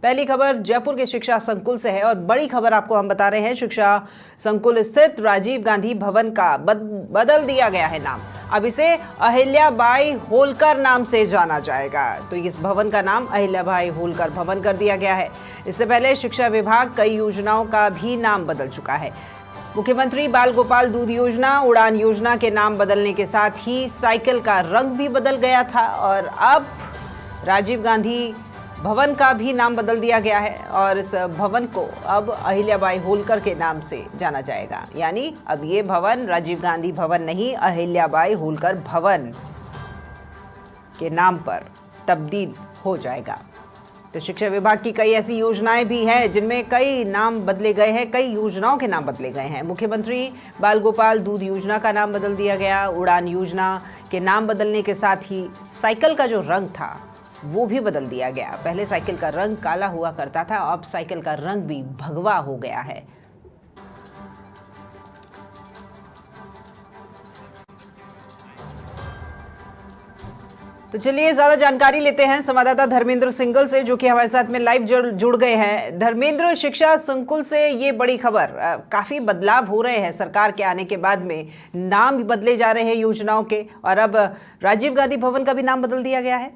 पहली खबर जयपुर के शिक्षा संकुल से है और बड़ी खबर आपको हम बता रहे हैं। शिक्षा संकुल स्थित राजीव गांधी भवन का बदल दिया गया है नाम। अब इसे अहिल्याबाई होलकर नाम से जाना जाएगा। तो इस भवन का नाम अहिल्याबाई होलकर भवन कर दिया गया है। इससे पहले शिक्षा विभाग कई योजनाओं का भी नाम बदल चुका है। मुख्यमंत्री बाल गोपाल दूध योजना, उड़ान योजना के नाम बदलने के साथ ही साइकिल का रंग भी बदल गया था और अब राजीव गांधी भवन का भी नाम बदल दिया गया है और इस भवन को अब अहिल्याबाई होलकर के नाम से जाना जाएगा। यानी अब ये भवन राजीव गांधी भवन नहीं, अहिल्याबाई होलकर भवन के नाम पर तब्दील हो जाएगा। तो शिक्षा विभाग की कई ऐसी योजनाएं भी हैं जिनमें कई नाम बदले गए हैं, कई योजनाओं के नाम बदले गए हैं। मुख्यमंत्री बाल गोपाल दूध योजना का नाम बदल दिया गया। उड़ान योजना के नाम बदलने के साथ ही साइकिल का जो रंग था वो भी बदल दिया गया। पहले साइकिल का रंग काला हुआ करता था, अब साइकिल का रंग भी भगवा हो गया है। तो चलिए ज्यादा जानकारी लेते हैं संवाददाता धर्मेंद्र सिंगल से, जो कि हमारे साथ में लाइव जुड़ गए हैं। धर्मेंद्र, शिक्षा संकुल से ये बड़ी खबर, काफी बदलाव हो रहे हैं सरकार के आने के बाद में, नाम भी बदले जा रहे हैं योजनाओं के और अब राजीव गांधी भवन का भी नाम बदल दिया गया है।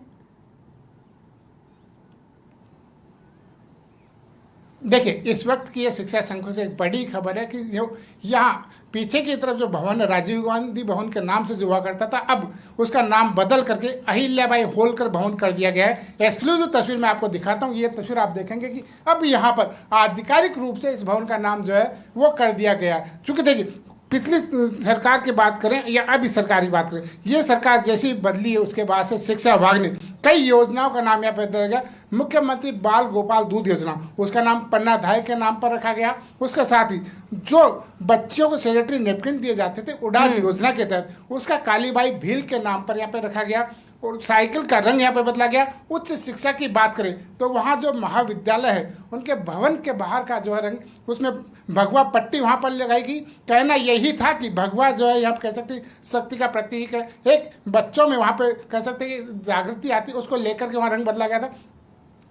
देखिए, इस वक्त की ये शिक्षा संकुल से एक बड़ी खबर है कि जो यहाँ पीछे की तरफ जो भवन राजीव गांधी भवन के नाम से जो हुआ करता था, अब उसका नाम बदल करके अहिल्याबाई होलकर भवन कर दिया गया है। एक्सक्लूसिव तस्वीर मैं आपको दिखाता हूँ। ये तस्वीर आप देखेंगे कि अब यहाँ पर आधिकारिक रूप से इस भवन का नाम जो है वो कर दिया गया है। चूंकि देखिए, पिछली सरकार की बात करें या अभी सरकार की बात करें, ये सरकार जैसी बदली है उसके बाद से शिक्षा विभाग ने कई योजनाओं का नाम यहाँ पर दिया गया। मुख्यमंत्री बाल गोपाल दूध योजना, उसका नाम पन्ना धाय के नाम पर रखा गया। उसके साथ ही जो बच्चियों को सैनिटरी नैपकिन दिए जाते थे उड़ान योजना के तहत, उसका कालीबाई भील के नाम पर यहाँ पे रखा गया और साइकिल का रंग यहाँ पे बदला गया। उच्च शिक्षा की बात करें तो वहाँ जो महाविद्यालय है उनके भवन के बाहर का जो है रंग, उसमें भगवा पट्टी वहाँ पर लगाई गई। कहना यही था कि भगवा जो है, यहाँ कह सकते शक्ति का प्रतीक है। एक बच्चों में वहाँ पे कह सकते कि जागृति आती, उसको लेकर के वहाँ रंग बदला गया था।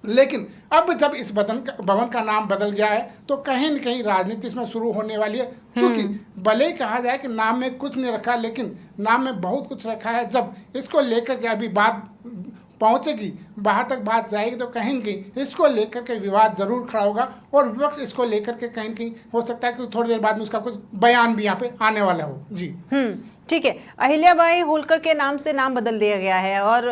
लेकिन अब जब इस भवन का नाम बदल गया है तो कहीं न कहीं राजनीति इसमें शुरू होने वाली है। क्योंकि भले ही कहा जाए कि नाम में कुछ नहीं रखा, लेकिन नाम में बहुत कुछ रखा है। जब इसको लेकर के अभी बात पहुंचेगी, बाहर तक बात जाएगी, तो कहीं न कहीं इसको लेकर के विवाद जरूर खड़ा होगा और विपक्ष इसको लेकर के कहीं न कहीं हो सकता है कि थोड़ी देर बाद में उसका कुछ बयान भी यहाँ पे आने वाला हो। जी ठीक है, अहिल्याबाई होलकर के नाम से नाम बदल दिया गया है और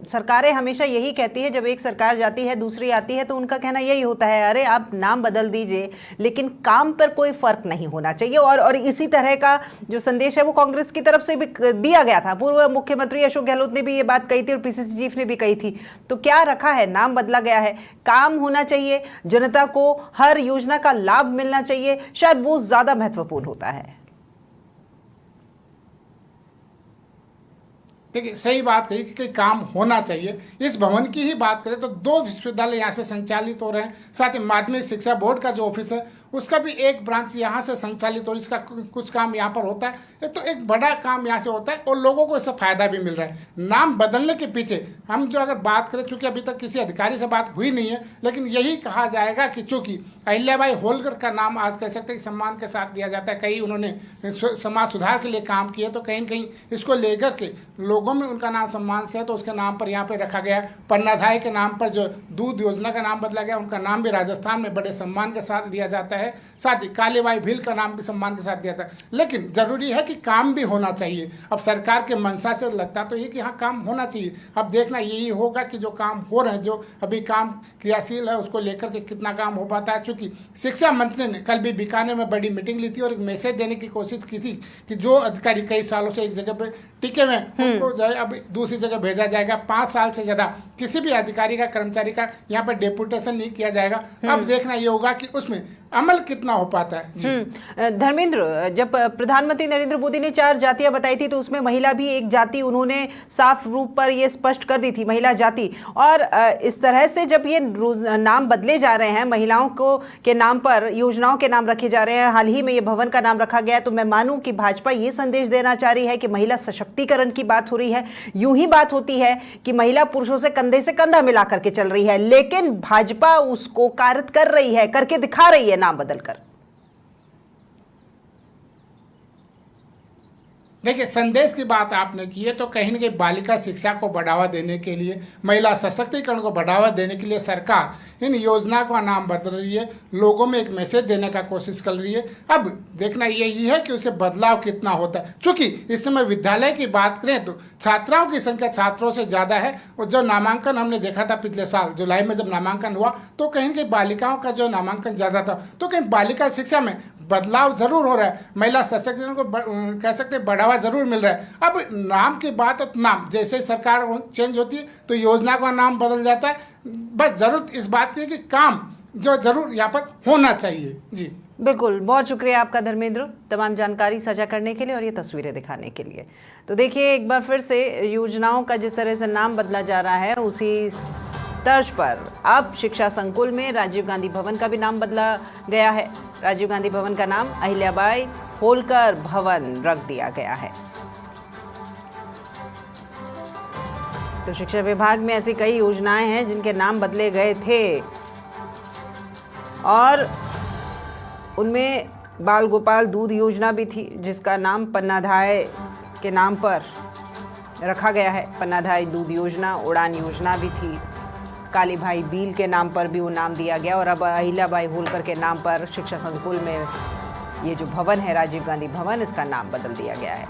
सरकारें हमेशा यही कहती है, जब एक सरकार जाती है दूसरी आती है तो उनका कहना यही होता है, अरे आप नाम बदल दीजिए लेकिन काम पर कोई फर्क नहीं होना चाहिए। और इसी तरह का जो संदेश है वो कांग्रेस की तरफ से भी दिया गया था। पूर्व मुख्यमंत्री अशोक गहलोत ने भी ये बात कही थी और पीसीसी चीफ ने भी कही थी। तो क्या रखा है, नाम बदला गया है, काम होना चाहिए, जनता को हर योजना का लाभ मिलना चाहिए, शायद वो ज्यादा महत्वपूर्ण होता है। देखिए, सही बात कही कि काम होना चाहिए। इस भवन की ही बात करें तो 2 विश्वविद्यालय यहाँ से संचालित हो रहे हैं। साथ ही माध्यमिक शिक्षा बोर्ड का जो ऑफिस है उसका भी एक ब्रांच यहाँ से संचालित हो, इसका कुछ काम यहाँ पर होता है। तो एक बड़ा काम यहाँ से होता है और लोगों को इससे फायदा भी मिल रहा है। नाम बदलने के पीछे हम जो अगर बात करें, चूंकि अभी तक किसी अधिकारी से बात हुई नहीं है, लेकिन यही कहा जाएगा कि चूंकि अहिल्याबाई होलकर का नाम आज कह सकते हैं सम्मान के साथ दिया जाता है, कई उन्होंने समाज सुधार के लिए काम किए, तो कहीं न कहीं इसको लेकर के लोगों में उनका नाम सम्मान से है, तो उसके नाम पर यहाँ पे रखा गया। पन्नाधाय के नाम पर जो दूध योजना का नाम बदला गया, उनका नाम भी राजस्थान में बड़े सम्मान के साथ दिया जाता है। साथ ही कालीबाई भील का नाम भी सम्मान के साथ दिया था। लेकिन जरूरी है कि काम भी होना चाहिए। अब सरकार के मंशा से लगता तो ये कि हाँ काम होना चाहिए। अब देखना यही होगा कि जो काम हो रहे हैं, जो अभी काम क्रियाशील है, उसको लेकर के कितना काम हो पाता है। क्योंकि शिक्षा मंत्री ने कल भी बीकानेर में बड़ी मीटिंग ली थी और एक मैसेज देने की कोशिश की थी कि जो अधिकारी कई सालों से एक जगह पे टिके हुए उनको जो है अब दूसरी जगह भेजा जाएगा। 5 साल से ज्यादा किसी भी अधिकारी का, कर्मचारी का यहाँ पर डेपुटेशन नहीं किया जाएगा। अब देखना ये होगा कि उसमें अमल अमल कितना हो पाता है जी। धर्मेंद्र, जब प्रधानमंत्री नरेंद्र मोदी ने 4 जातियां बताई थी तो उसमें महिला भी एक जाति उन्होंने साफ रूप पर ये स्पष्ट कर दी थी, महिला जाति। और इस तरह से जब ये नाम बदले जा रहे हैं, महिलाओं को के नाम पर योजनाओं के नाम रखे जा रहे हैं, हाल ही में ये भवन का नाम रखा गया है, तो मैं मानूं कि भाजपा ये संदेश देना चाह रही है कि महिला सशक्तिकरण की बात हो रही है। यूं ही बात होती है कि महिला पुरुषों से कंधे से कंधा मिला करके चल रही है, लेकिन भाजपा उसको कारित कर रही है, करके दिखा रही है नाम बदलकर। देखिए, संदेश की बात आपने की है तो कहीं न कहीं बालिका शिक्षा को बढ़ावा देने के लिए, महिला सशक्तिकरण को बढ़ावा देने के लिए सरकार इन योजना का नाम बदल रही है, लोगों में एक मैसेज देने का कोशिश कर रही है। अब देखना यही है कि उसे बदलाव कितना होता है। चूंकि इस समय विद्यालय की बात करें तो छात्राओं की संख्या छात्रों से ज़्यादा है, और जो नामांकन हमने देखा था पिछले साल जुलाई में जब नामांकन हुआ तो कहीं न कहीं बालिकाओं का जो नामांकन ज़्यादा था, तो कहीं बालिका शिक्षा में बदलाव जरूर हो रहा है, महिला सशक्तिकरण को कह सकते हैं बढ़ावा जरूर मिल रहा है। अब नाम की बात है, नाम जैसे सरकार चेंज होती है तो योजना का नाम बदल जाता है। बस जरूरत इस बात की है कि काम जो जरूर यहाँ पर होना चाहिए जी। बिल्कुल, बहुत शुक्रिया आपका धर्मेंद्र, तमाम जानकारी साझा करने के लिए और ये तस्वीरें दिखाने के लिए। तो देखिए, एक बार फिर से योजनाओं का जिस तरह से नाम बदला जा रहा है, उसी तर्ज पर अब शिक्षा संकुल में राजीव गांधी भवन का भी नाम बदला गया है। राजीव गांधी भवन का नाम अहिल्याबाई होलकर भवन रख दिया गया है। तो शिक्षा विभाग में ऐसी कई योजनाएं हैं जिनके नाम बदले गए थे, और उनमें बाल गोपाल दूध योजना भी थी जिसका नाम पन्नाधाय के नाम पर रखा गया है। पन्नाधाय दूध योजना, उड़ान योजना भी थी, काली भाई बील के नाम पर भी वो नाम दिया गया, और अब अहिल्याबाई होलकर के नाम पर शिक्षा संकुल में ये जो भवन है राजीव गांधी भवन, इसका नाम बदल दिया गया है।